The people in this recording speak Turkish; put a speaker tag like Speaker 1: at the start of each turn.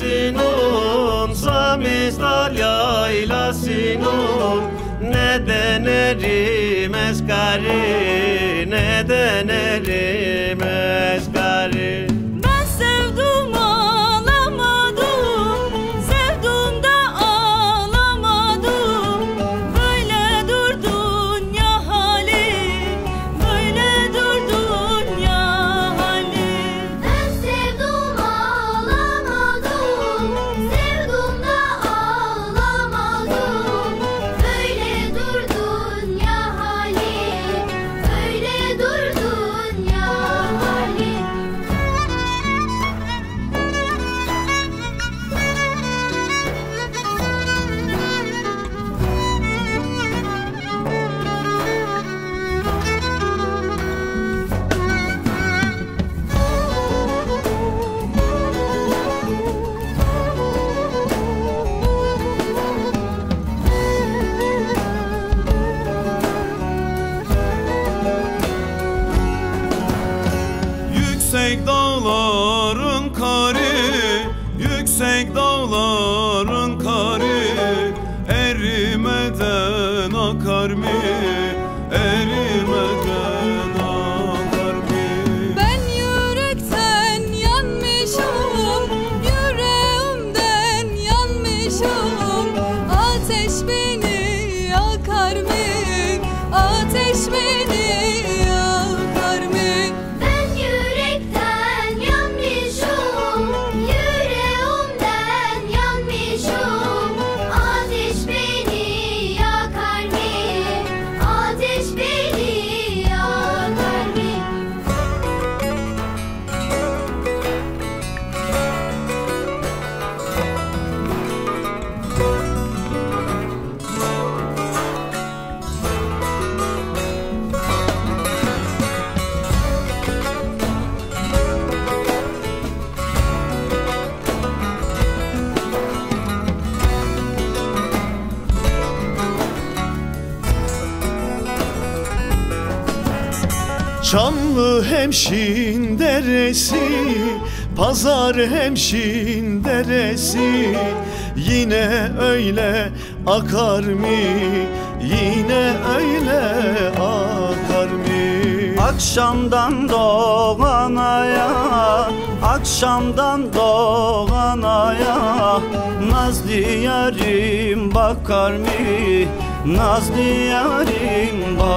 Speaker 1: yaylasının, Samistal yaylasının. Neden erimez karı, neden erimez karı?
Speaker 2: Ben sevdim ağlamadım, sevdim de ağlamadım. Böyledir dünya hali, böyledir dünya hali.
Speaker 3: Ben sevdim ağlamadım, sevdim de ağlamadım. Böyledir dünya hali, böyledir dünya hali.
Speaker 4: Yüksek dağların karı, yüksek dağların karı erimeden akar mı, erimeden akar mı?
Speaker 2: Ben yürekten yanmışım, yüreğimden yanmışım. Ateş beni yakar mı, ateş beni yakar mı?
Speaker 3: Ben yürekten yanmışım, yüreğimden yanmışım. Ateş beni yakar mı? Ateş beni yakar mı?
Speaker 1: Çamlı hemşin deresi, pazar hemşin deresi. Yine öyle akar mı, yine öyle akar mı? Akşamdan doğan aya, akşamdan doğan aya. Nazlı yarim bakar mı, nazlı yarim bakar mı?